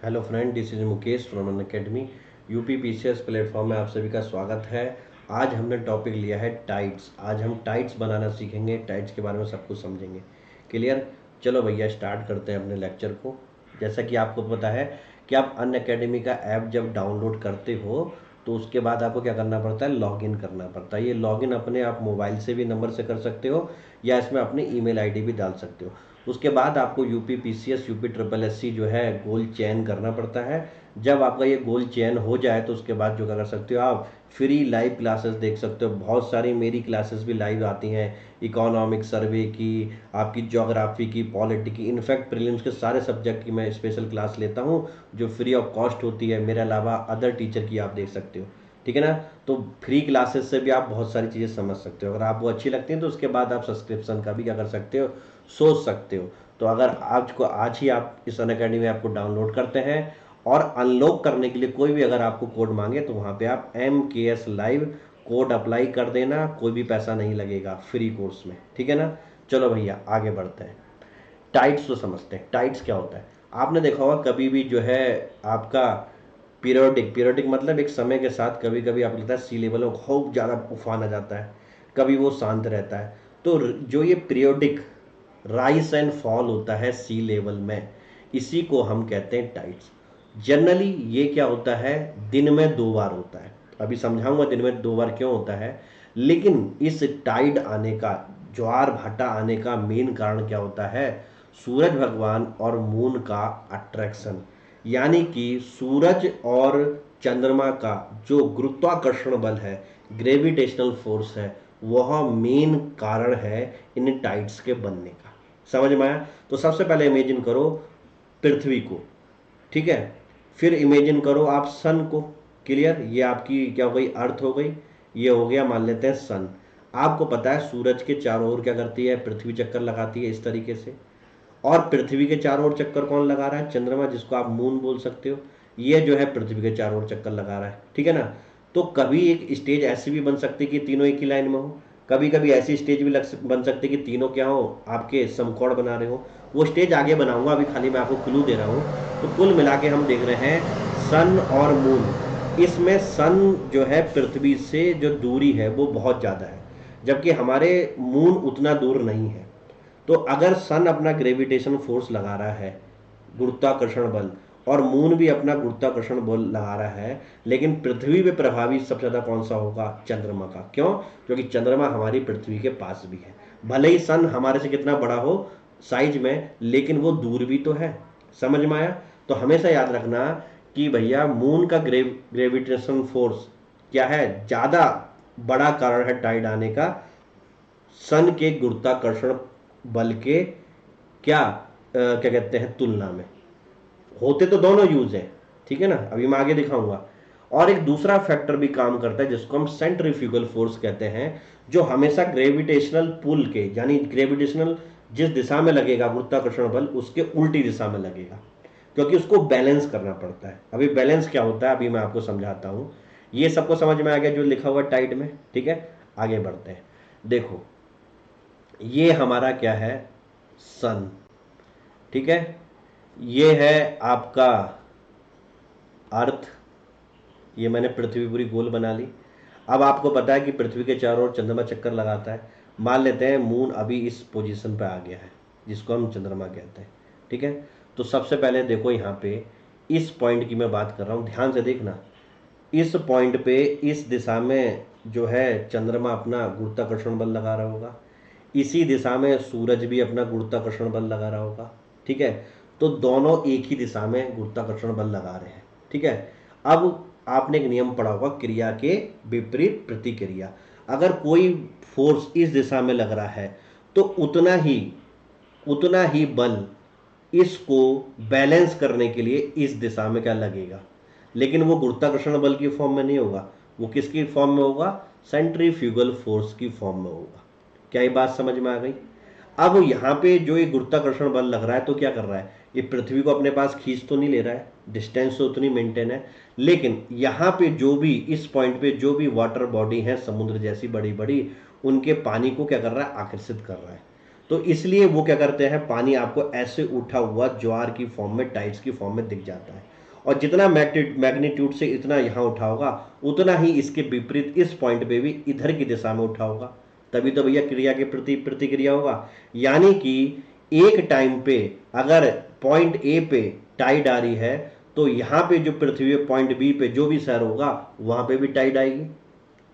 Hello friend, this is Mukesh from Unacademy. UP PCS platform में आप सभी का स्वागत है। आज हमने टॉपिक लिया है टाइट्स। आज हम टाइट्स बनाना सीखेंगे, टाइट्स के बारे में सब कुछ समझेंगे। क्लियर? चलो भैया स्टार्ट करते हैं अपने लेक्चर को। जैसा कि आपको पता है कि आप अन अकेडमी का ऐप जब डाउनलोड करते हो तो उसके बाद आपको क्या करना पड़ता है, लॉगिन करना पड़ता है। ये लॉगिन अपने आप मोबाइल से भी नंबर से कर सकते हो या इसमें अपनी ईमेल आईडी भी डाल सकते हो। उसके बाद आपको UP PCS UP triple SC जो है गोल चयन करना पड़ता है। जब आपका ये गोल चयन हो जाए तो उसके बाद जो क्या कर सकते हो, आप फ्री लाइव क्लासेस देख सकते हो। बहुत सारी मेरी क्लासेस भी लाइव आती हैं, इकोनॉमिक सर्वे की, आपकी ज्योग्राफी की, पॉलिटी की, इनफैक्ट प्रीलिम्स के सारे सब्जेक्ट की मैं स्पेशल क्लास लेता हूँ जो फ्री ऑफ कॉस्ट होती है। मेरे अलावा अदर टीचर की आप देख सकते हो। ठीक है ना? तो फ्री क्लासेस से भी आप बहुत सारी चीज़ें समझ सकते हो। अगर आपको अच्छी लगती हैं तो उसके बाद आप सब्सक्रिप्शन का भी क्या कर सकते हो, सोच सकते हो। तो अगर आज ही आप इस अनअकैडमी ऐप को डाउनलोड करते हैं और अनलॉक करने के लिए कोई भी अगर आपको कोड मांगे तो वहाँ पे आप MKS लाइव कोड अप्लाई कर देना। कोई भी पैसा नहीं लगेगा फ्री कोर्स में। ठीक है ना? चलो भैया आगे बढ़ते हैं। टाइट्स तो समझते हैं, टाइट्स क्या होता है। आपने देखा होगा कभी भी जो है आपका पीरियोडिक पीरियोडिक मतलब एक समय के साथ कभी कभी आपको लगता है सी लेवल में खूब ज़्यादा उफान आ जाता है, कभी वो शांत रहता है। तो जो ये पीरियोडिक राइस एंड फॉल होता है सी लेवल में, इसी को हम कहते हैं टाइड्स। जनरली ये क्या होता है, दिन में 2 बार होता है। अभी समझाऊंगा दिन में 2 बार क्यों होता है। लेकिन इस टाइड आने का, ज्वार भाटा आने का मेन कारण क्या होता है, सूरज भगवान और मून का अट्रैक्शन। यानी कि सूरज और चंद्रमा का जो गुरुत्वाकर्षण बल है, ग्रेविटेशनल फोर्स है, वह मेन कारण है इन टाइड्स के बनने का। समझ में आया? तो सबसे पहले इमेजिन करो पृथ्वी को। ठीक है? फिर इमेजिन करो आप सन को। क्लियर? ये आपकी क्या हो गई, अर्थ हो गई। ये हो गया मान लेते हैं सन। आपको पता है सूरज के चारों ओर क्या करती है, पृथ्वी चक्कर लगाती है इस तरीके से। और पृथ्वी के चारों ओर चक्कर कौन लगा रहा है, चंद्रमा, जिसको आप मून बोल सकते हो। ये जो है पृथ्वी के चारों ओर चक्कर लगा रहा है। ठीक है ना? तो कभी एक स्टेज ऐसी भी बन सकती है कि तीनों एक ही लाइन में हो। कभी कभी ऐसी स्टेज भी बन सकती है कि तीनों क्या हो, आपके समकोण बना रहे हो। वो स्टेज आगे बनाऊंगा, अभी खाली मैं आपको क्लू दे रहा हूँ। तो कुल मिला के हम देख रहे हैं सन और मून। इसमें सन जो है पृथ्वी से जो दूरी है वो बहुत ज़्यादा है, जबकि हमारे मून उतना दूर नहीं है। तो अगर सन अपना ग्रेविटेशन फोर्स लगा रहा है, गुरुत्वाकर्षण बल, और मून भी अपना गुरुत्वाकर्षण बल लगा रहा है, लेकिन पृथ्वी पे प्रभावी सबसे ज़्यादा कौन सा होगा, चंद्रमा का। क्यों? क्योंकि चंद्रमा हमारी पृथ्वी के पास भी है। भले ही सन हमारे से कितना बड़ा हो साइज में, लेकिन वो दूर भी तो है। समझ में आया? तो हमेशा याद रखना कि भैया मून का ग्रेविटेशन फोर्स क्या है, ज़्यादा बड़ा कारण है टाइड आने का सन के गुरुत्वाकर्षण बल के क्या कहते हैं तुलना में। होते तो दोनों यूज है। ठीक है ना? अभी मैं आगे दिखाऊंगा। और एक दूसरा फैक्टर भी काम करता है जिसको हम सेंट्रीफ्यूगल फोर्स कहते हैं, जो हमेशा ग्रेविटेशनल पुल के, यानी ग्रेविटेशनल जिस दिशा में लगेगा गुरुत्वाकर्षण बल, उसके उल्टी दिशा में लगेगा, क्योंकि उसको बैलेंस करना पड़ता है। अभी बैलेंस क्या होता है अभी मैं आपको समझाता हूं। ये सबको समझ में आ गया जो लिखा हुआ टाइड में? ठीक है, आगे बढ़ते हैं। देखो ये हमारा क्या है, सन। ठीक है? ये है आपका अर्थ। ये मैंने पृथ्वी पूरी गोल बना ली। अब आपको पता है कि पृथ्वी के चारों ओर चंद्रमा चक्कर लगाता है। मान लेते हैं मून अभी इस पोजीशन पे आ गया है जिसको हम चंद्रमा कहते हैं। ठीक है? तो सबसे पहले देखो यहाँ पे इस पॉइंट की मैं बात कर रहा हूँ, ध्यान से देखना। इस पॉइंट पे इस दिशा में जो है चंद्रमा अपना गुरुत्वाकर्षण बल लगा रहा होगा, इसी दिशा में सूरज भी अपना गुरुत्वाकर्षण बल लगा रहा होगा। ठीक है? तो दोनों एक ही दिशा में गुरुत्वाकर्षण बल लगा रहे हैं। ठीक है? अब आपने एक नियम पढ़ा होगा, क्रिया के विपरीत प्रतिक्रिया। अगर कोई फोर्स इस दिशा में लग रहा है तो उतना ही बल इसको बैलेंस करने के लिए इस दिशा में क्या लगेगा। लेकिन वो गुरुत्वाकर्षण बल की फॉर्म में नहीं होगा, वो किसकी फॉर्म में होगा, सेंट्रीफ्यूगल फोर्स की फॉर्म में होगा। क्या ये बात समझ में आ गई? अब यहाँ पे जो ये गुरुत्वाकर्षण बल लग रहा है तो क्या कर रहा है, ये पृथ्वी को अपने पास खींच तो नहीं ले रहा है, डिस्टेंस तो उतनी मेंटेन है। लेकिन यहाँ पे जो भी इस पॉइंट पे जो भी वाटर बॉडी है समुद्र जैसी बड़ी बड़ी, उनके पानी को क्या कर रहा है, आकर्षित कर रहा है। तो इसलिए वो क्या करते हैं, पानी आपको ऐसे उठा हुआ ज्वार की फॉर्म में, टाइड्स की फॉर्म में दिख जाता है। और जितना मैग्नीट्यूड से इतना यहाँ उठा होगा, उतना ही इसके विपरीत इस पॉइंट पे भी इधर की दिशा में उठा होगा। तभी तो भैया क्रिया के प्रति प्रतिक्रिया होगा। यानी कि एक टाइम पे अगर पॉइंट ए पे टाइड आ रही है, तो यहाँ पे जो पृथ्वी पॉइंट बी पे जो भी शहर होगा वहां पे भी टाइड आएगी।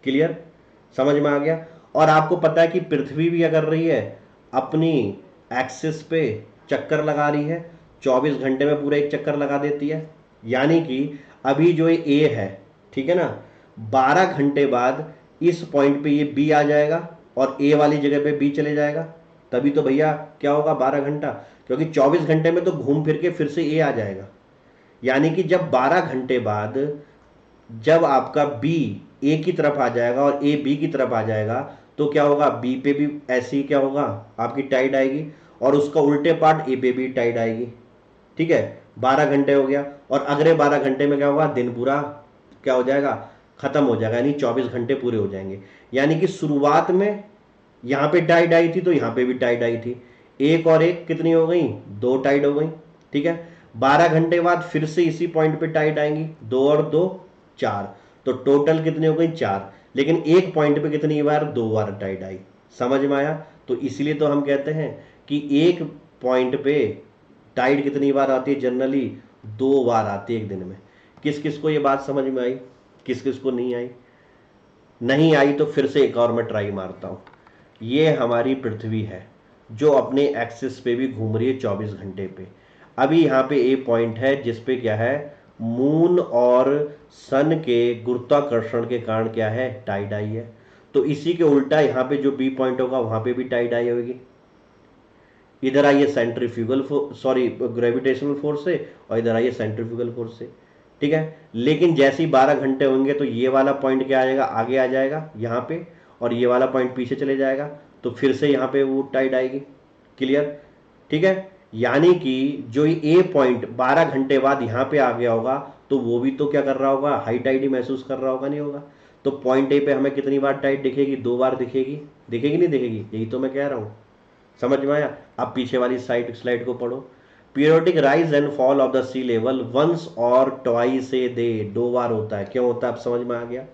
क्लियर, समझ में आ गया। और आपको पता है कि पृथ्वी भी अगर रही है अपनी एक्सिस पे चक्कर लगा रही है, 24 घंटे में पूरा एक चक्कर लगा देती है। यानी कि अभी जो ए है, ठीक है ना, 12 घंटे बाद इस पॉइंट पे ये बी आ जाएगा और ए वाली जगह पे बी चले जाएगा। तभी तो भैया क्या होगा 12 घंटा, क्योंकि 24 घंटे में तो घूम फिर के फिर से ए आ जाएगा। यानी कि जब 12 घंटे बाद जब आपका बी ए की तरफ आ जाएगा और ए बी की तरफ आ जाएगा, तो क्या होगा, बी पे भी ऐसी क्या होगा, आपकी टाइड आएगी, और उसका उल्टे पार्ट ए पे भी टाइड आएगी। ठीक है, 12 घंटे हो गया, और अगले 12 घंटे में क्या होगा, दिन पूरा क्या हो जाएगा, खत्म हो जाएगा, यानी 24 घंटे पूरे हो जाएंगे। यानी कि शुरुआत में यहाँ पे टाइड आई थी तो यहाँ पे भी टाइड आई थी, एक और एक कितनी हो गई, 2 टाइड हो गई। ठीक है, 12 घंटे बाद फिर से इसी पॉइंट पे टाइड आएंगी, 2 और 2 4, तो टोटल कितनी हो गई 4। लेकिन एक पॉइंट पे कितनी बार, 2 बार टाइड आई। समझ में आया। तो इसलिए तो हम कहते हैं कि एक पॉइंट पे टाइड कितनी बार आती है, जनरली 2 बार आती है एक दिन में। किस किस को ये बात समझ में आई, किस किस को नहीं आई? नहीं आई तो फिर से एक और मैं ट्राई मारता हूं। ये हमारी पृथ्वी है जो अपने एक्सिस पे भी घूम रही है 24 घंटे पे। अभी यहाँ पे ए पॉइंट है जिसपे क्या है, मून और सन के गुरुत्वाकर्षण के कारण क्या है, टाइड आई है। तो इसी के उल्टा यहाँ पे जो बी पॉइंट होगा वहां पे भी टाइड आई होगी। इधर आइए सेंट्रीफ्यूगल सॉरी ग्रेविटेशनल फोर्स से, और इधर आइए सेंट्रीफ्यूगल फोर्स से। ठीक है, लेकिन जैसे ही 12 घंटे होंगे तो ये वाला पॉइंट क्या आ जाएगा, आगे आ जाएगा यहाँ पे, और ये वाला पॉइंट पीछे चले जाएगा, तो फिर से यहाँ पे वो टाइड आएगी। क्लियर, ठीक है। यानी कि जो ए पॉइंट 12 घंटे बाद यहाँ पे आ गया होगा, तो वो भी तो क्या कर रहा होगा, हाई टाइड ही महसूस कर रहा होगा, नहीं होगा? तो पॉइंट ए पे हमें कितनी बार टाइड दिखेगी, 2 बार दिखेगी। दिखेगी नहीं दिखेगी, यही तो मैं कह रहा हूँ। समझ में आया? अब पीछे वाली स्लाइड को पढ़ो। Periodic rise and fall of the sea level once और ट्वाइस ए डे, 2 बार होता है। क्यों होता है, अब समझ में आ गया?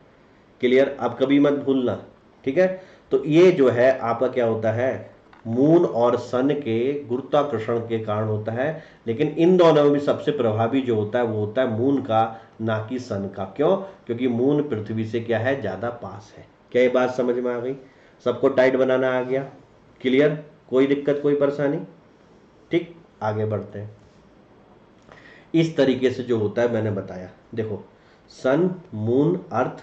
क्लियर, अब कभी मत भूलना। ठीक है, तो ये जो है आपका क्या होता है, मून और सन के गुरुत्वाकर्षण के कारण होता है। लेकिन इन दोनों में भी सबसे प्रभावी जो होता है वो होता है मून का, ना कि सन का। क्यों? क्योंकि मून पृथ्वी से क्या है, ज्यादा पास है। क्या ये बात समझ में आ गई? सबको टाइट बनाना आ गया? क्लियर, कोई दिक्कत कोई परेशानी? ठीक, आगे बढ़ते हैं। इस तरीके से जो होता है मैंने बताया। देखो, सन, मून, अर्थ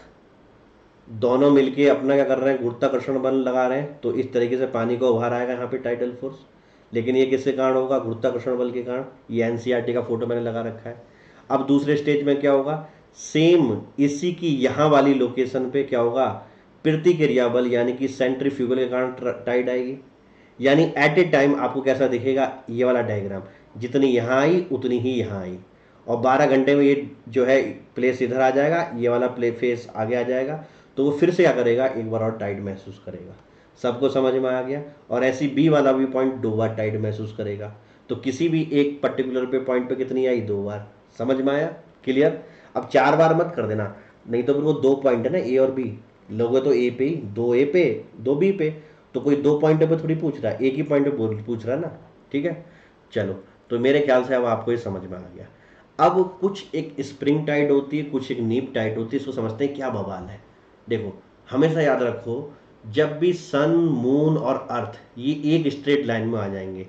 दोनों मिलके अपना क्या कर रहे हैं, गुरुत्वाकर्षण बल लगा रहे हैं। तो इस तरीके से पानी को उभार आएगा यहाँ पे टाइडल फोर्स। लेकिन ये किसके कारण होगा, गुरुत्वाकर्षण बल के कारण। ये एनसीईआरटी का फोटो मैंने लगा रखा है। अब दूसरे स्टेज में क्या होगा, सेम इसी की यहाँ वाली लोकेशन पे क्या होगा, प्रतिक्रिया बल यानी कि सेंट्रीफ्यूगल के कारण टाइड आएगी। यानी एट ए टाइम आपको कैसा दिखेगा, ये वाला डायग्राम, जितनी यहाँ आई उतनी ही यहाँ आई, और 12 घंटे में ये जो है प्लेस इधर आ जाएगा, ये वाला फेस आगे आ जाएगा, तो वो फिर से क्या करेगा, एक बार और टाइड महसूस करेगा। सबको समझ में आ गया? और ऐसी बी वाला भी पॉइंट 2 बार टाइड महसूस करेगा। तो किसी भी एक पर्टिकुलर पे पॉइंट पे कितनी आई, 2 बार। समझ में आया? क्लियर। अब 4 बार मत कर देना, नहीं तो फिर वो 2 पॉइंट है ना, ए और बी, लोगे तो ए पे ही, 2 ए पे 2 बी पे, तो कोई 2 पॉइंट पे थोड़ी पूछ रहा है, एक ही पॉइंट पे पूछ रहा है ना। ठीक है, चलो, तो मेरे ख्याल से अब आपको ये समझ में आ गया। अब कुछ एक स्प्रिंग टाइट होती है, कुछ एक नीप टाइट होती है, इसको समझते हैं क्या बवाल है। देखो, हमेशा याद रखो, जब भी सन, मून और अर्थ ये एक स्ट्रेट लाइन में आ जाएंगे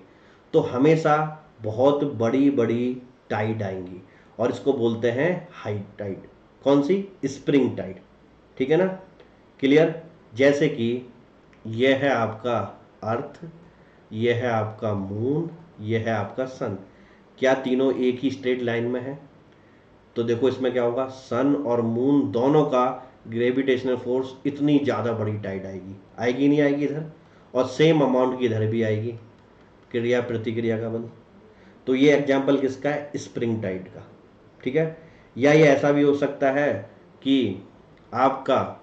तो हमेशा बहुत बड़ी बड़ी टाइड आएंगी, और इसको बोलते हैं हाई टाइड। कौन सी? Spring Tide. ठीक है ना? क्लियर। जैसे कि यह है आपका अर्थ, यह है आपका मून, यह है आपका सन। क्या तीनों एक ही स्ट्रेट लाइन में है? तो देखो इसमें क्या होगा, सन और मून दोनों का ग्रेविटेशनल फोर्स इतनी ज़्यादा बड़ी टाइड आएगी, आएगी नहीं आएगी इधर, और सेम अमाउंट की इधर भी आएगी, क्रिया प्रतिक्रिया का बल। तो ये एग्जाम्पल किसका है, स्प्रिंग टाइड का। ठीक है, या ये ऐसा भी हो सकता है कि आपका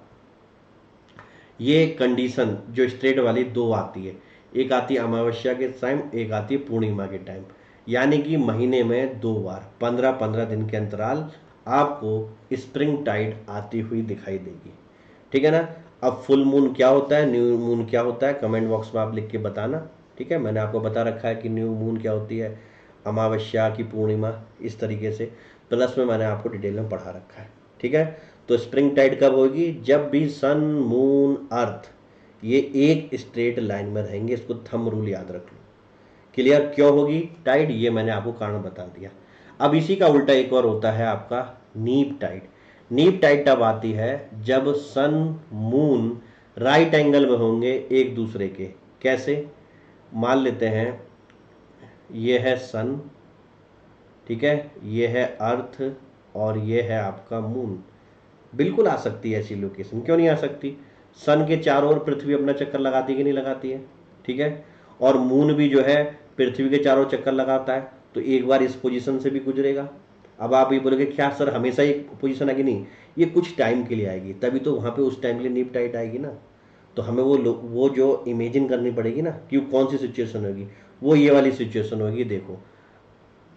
ये कंडीशन जो स्ट्रेट वाली 2 आती है, एक आती है अमावस्या के टाइम, एक आती है पूर्णिमा के टाइम, यानी कि महीने में 2 बार 15-15 दिन के अंतराल आपको स्प्रिंग टाइड आती हुई दिखाई देगी। ठीक है ना। अब फुल मून क्या होता है, न्यू मून क्या होता है, कमेंट बॉक्स में आप लिख के बताना। ठीक है, मैंने आपको बता रखा है कि न्यू मून क्या होती है, अमावस्या की पूर्णिमा, इस तरीके से प्लस में मैंने आपको डिटेल में पढ़ा रखा है। ठीक है, तो स्प्रिंग टाइड कब होगी, जब भी सन मून अर्थ ये एक स्ट्रेट लाइन में रहेंगे। इसको थंब रूल याद रख लो। क्लियर, क्यों होगी टाइड, ये मैंने आपको कारण बता दिया। अब इसी का उल्टा एक और होता है आपका नीप टाइड। नीप टाइड तब आती है जब सन मून राइट एंगल में होंगे एक दूसरे के। कैसे, मान लेते हैं ये है सन, ठीक है, ये है अर्थ और ये है आपका मून। बिल्कुल आ सकती है ऐसी लोकेशन, क्यों नहीं आ सकती। सन के चारों ओर पृथ्वी अपना चक्कर लगाती है कि नहीं लगाती है। ठीक है, और मून भी जो है पृथ्वी के चारों चक्कर लगाता है, तो एक बार इस पोजीशन से भी गुजरेगा। अब आप ये बोलोगे क्या सर हमेशा एक पोजीशन आएगी, नहीं, ये कुछ टाइम के लिए आएगी, तभी तो वहाँ पे उस टाइम के लिए नीप टाइट आएगी ना। तो हमें वो जो इमेजिन करनी पड़ेगी ना कि कौन सी सिचुएशन होगी, वो ये वाली सिचुएशन होगी। देखो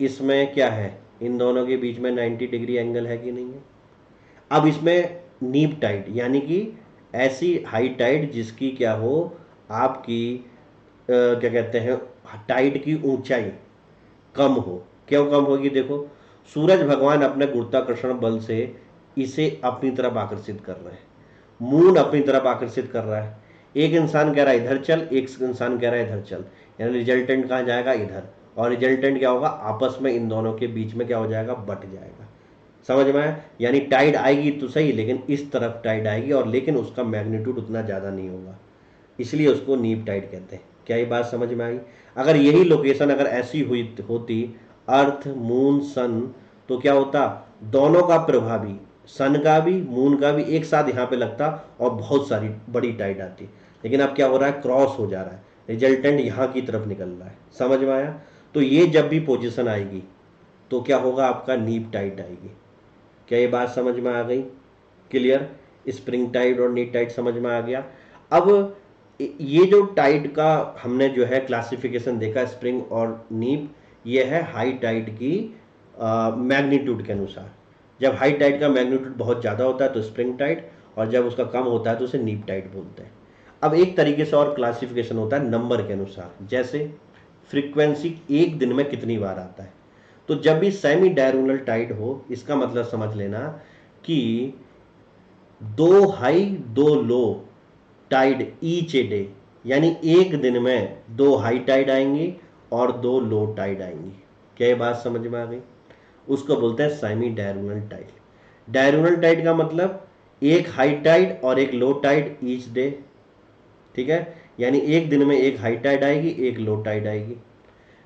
इसमें क्या है, इन दोनों के बीच में 90 डिग्री एंगल है कि नहीं है। अब इसमें नीप टाइड यानी कि ऐसी हाई टाइड जिसकी क्या हो, आपकी क्या कहते हैं, टाइड की ऊंचाई कम हो। क्यों कम होगी, देखो सूरज भगवान अपने गुरुत्वाकर्षण बल से इसे अपनी तरफ आकर्षित कर रहे हैं, मून अपनी तरफ आकर्षित कर रहा है। एक इंसान कह रहा है इधर चल, एक इंसान कह रहा है इधर चल, यानी रिजल्टेंट कहाँ जाएगा, इधर। और रिजल्टेंट क्या होगा, आपस में इन दोनों के बीच में क्या हो जाएगा, बट जाएगा। समझ में आया, यानी टाइड आएगी तो सही, लेकिन इस तरफ टाइड आएगी, और लेकिन उसका मैग्नीट्यूड उतना ज़्यादा नहीं होगा, इसलिए उसको नीप टाइड कहते हैं। क्या ये बात समझ में आई। अगर यही लोकेशन अगर ऐसी हुई होती, अर्थ मून सन, तो क्या होता, दोनों का प्रभावी, सन का भी मून का भी एक साथ यहाँ पे लगता और बहुत सारी बड़ी टाइड आती। लेकिन अब क्या हो रहा है, क्रॉस हो जा रहा है, रिजल्टेंट यहाँ की तरफ निकल रहा है। समझ में आया। तो ये जब भी पोजिशन आएगी तो क्या होगा, आपका नीप टाइड आएगी। क्या ये बात समझ में आ गई, क्लियर। स्प्रिंग टाइड और नीट टाइड समझ में आ गया। अब ये जो टाइड का हमने जो है क्लासिफिकेशन देखा, स्प्रिंग और नीप, ये है हाई टाइड की मैग्नीट्यूड के अनुसार। जब हाई टाइड का मैग्नीट्यूड बहुत ज़्यादा होता है तो स्प्रिंग टाइड, और जब उसका कम होता है तो उसे नीप टाइड बोलते हैं। अब एक तरीके से और क्लासिफिकेशन होता है नंबर के अनुसार, जैसे फ्रीक्वेंसी एक दिन में कितनी बार आता है। तो जब भी सेमी डायरोनल टाइड हो, इसका मतलब समझ लेना कि 2 high 2 low tide each a day, यानी एक दिन में 2 हाई टाइड आएंगी और 2 लो टाइड आएंगी। क्या ये बात समझ में आ गई। उसको बोलते हैं सेमी डायरोनल टाइड। डायरोनल टाइड का मतलब एक हाई टाइड और एक लो टाइड ईच डे। ठीक है, यानी एक दिन में एक हाई टाइड आएगी, एक लो टाइड आएगी।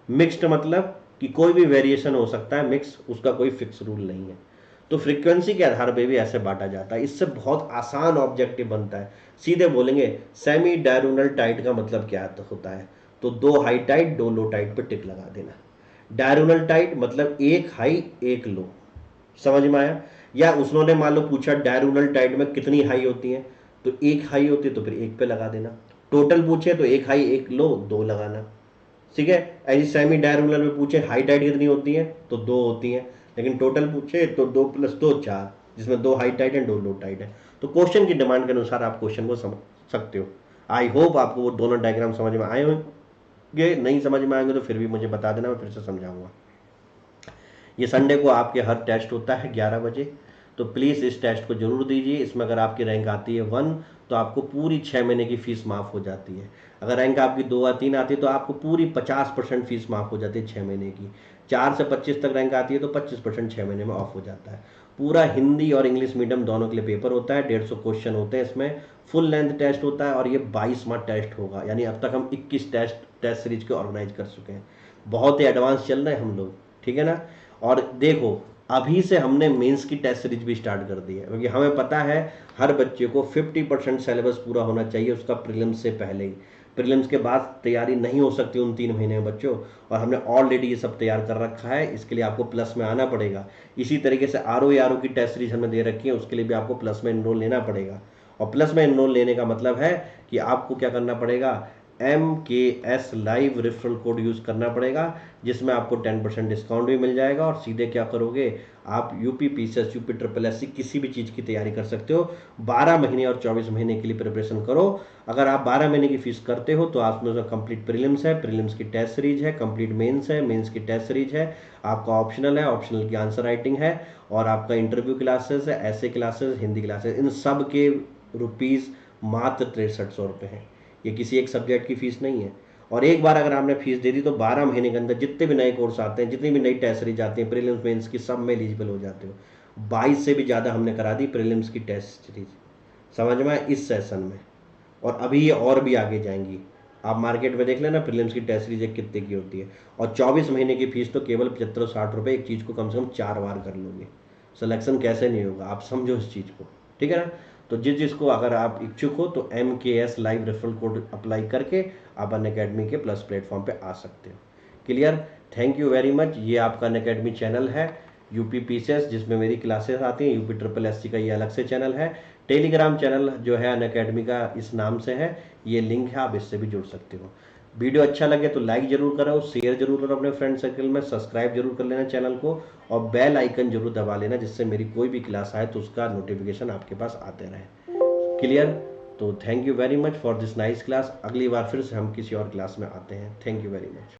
मिक्स्ड मतलब कि कोई भी वेरिएशन हो सकता है, मिक्स, उसका कोई फिक्स रूल नहीं है। तो फ्रीक्वेंसी के आधार पे भी ऐसे बांटा जाता है। इससे बहुत आसान ऑब्जेक्टिव बनता है। सीधे बोलेंगे सेमी डायरोनल टाइड का मतलब क्या होता है, तो 2 हाई टाइड 2 लो टाइड पे टिक लगा देना। डायरोनल टाइड मतलब एक हाई एक लो। समझ में आया। या उसने मान लो पूछा डायरोनल टाइड में कितनी हाई होती है, तो एक हाई होती है तो फिर एक पे लगा देना। टोटल पूछे तो एक हाई एक लो 2 लगाना। ठीक है, ऐसी सेमी डायरोनल में पूछे हाई टाइड कितनी होती है, तो 2 होती है। लेकिन टोटल पूछे तो 2 + 2 4, जिसमें 2 हाई टाइड है 2 लो टाइड है। तो क्वेश्चन की डिमांड के अनुसार आप क्वेश्चन को समझ सकते हो। आई होप आपको वो दोनों डायग्राम समझ में आए होंगे। नहीं समझ में आएंगे तो फिर भी मुझे बता देना, मैं फिर से समझाऊंगा। ये संडे को आपके हर टेस्ट होता है 11 बजे, तो प्लीज़ इस टेस्ट को जरूर दीजिए। इसमें अगर आपकी रैंक आती है 1 तो आपको पूरी 6 महीने की फीस माफ़ हो जाती है। अगर रैंक आपकी 2 या 3 आती है तो आपको पूरी 50% फीस माफ़ हो जाती है 6 महीने की। 4 से 25 तक रैंक आती है तो 25% 6 महीने में ऑफ हो जाता है। पूरा हिंदी और इंग्लिश मीडियम दोनों के लिए पेपर होता है, 150 क्वेश्चन होते हैं इसमें, फुल लेंथ टेस्ट होता है, और ये 22वां टेस्ट होगा। यानी अब तक हम 21 टेस्ट सीरीज के ऑर्गेनाइज कर चुके हैं। बहुत ही एडवांस चल रहे हैं हम लोग, ठीक है ना। और देखो अभी से हमने मेंस की टेस्ट सीरीज भी स्टार्ट कर दी है, क्योंकि हमें पता है हर बच्चे को 50% सिलेबस पूरा होना चाहिए उसका प्रीलिम्स से पहले ही। प्रीलिम्स के बाद तैयारी नहीं हो सकती उन 3 महीने में बच्चों, और हमने ऑलरेडी ये सब तैयार कर रखा है। इसके लिए आपको प्लस में आना पड़ेगा। इसी तरीके से आर की टेस्ट सीरीज हमने दे रखी है, उसके लिए भी आपको प्लस में एनरोल लेना पड़ेगा। और प्लस में एनरोल लेने का मतलब है कि आपको क्या करना पड़ेगा, MKS live referral code use करना पड़ेगा, जिसमें आपको 10% डिस्काउंट भी मिल जाएगा। और सीधे क्या करोगे, आप UP PCS, UP triple S C किसी भी चीज़ की तैयारी कर सकते हो। 12 महीने और 24 महीने के लिए प्रिपरेशन करो। अगर आप 12 महीने की फीस करते हो तो आप में कंप्लीट प्रीलिम्स है, प्रीलिम्स की टेस्ट सीरीज है, कंप्लीट मेंस है, मेंस की टेस्ट सीरीज है, आपका ऑप्शनल है, ऑप्शनल की आंसर राइटिंग है, और आपका इंटरव्यू क्लासेस है, ऐसे क्लासेस, हिंदी क्लासेस, इन सब के रुपीज़ मात्र 6300 रुपये हैं। ये किसी एक सब्जेक्ट की फीस नहीं है। और एक बार अगर आपने फीस दे दी तो 12 महीने के अंदर जितने भी नए कोर्स आते हैं, जितनी भी नई टेस्ट सीरीज आती हैं, प्रीलिम्स मेंस की, सब में एलिजिबल हो जाते हो। 22 से भी ज़्यादा हमने करा दी प्रीलिम्स की टेस्ट सीरीज, समझ में आया, इस सेशन में। और अभी ये और भी आगे जाएंगी। आप मार्केट में देख लेना प्रीलिम्स की टेस्ट सीरीज कितने की होती है। और 24 महीने की फीस तो केवल 75-60 रुपये, एक चीज़ को कम से कम 4 बार कर लोगे। सिलेक्शन कैसे नहीं होगा, आप समझो इस चीज़ को, ठीक है ना। तो जिस जिसको अगर आप इच्छुक हो तो MKS live referral code apply करके आप अनअकैडमी के प्लस प्लेटफॉर्म पे आ सकते हो। Clear. Thank you very much. ये आपका अनअकैडमी चैनल है यूपी पीसीएस, जिसमें मेरी क्लासेस आती हैं। यूपी ट्रिपल एससी का ये अलग से चैनल है। टेलीग्राम चैनल जो है अनअकैडमी का इस नाम से है, ये लिंक है, आप इससे भी जुड़ सकते हो। वीडियो अच्छा लगे तो लाइक जरूर करो, शेयर जरूर करो अपने फ्रेंड सर्कल में, सब्सक्राइब जरूर कर लेना चैनल को, और बेल आइकन जरूर दबा लेना, जिससे मेरी कोई भी क्लास आए तो उसका नोटिफिकेशन आपके पास आते रहे। क्लियर। तो thank you very much for this nice class. अगली बार फिर से हम किसी और क्लास में आते हैं। Thank you very much.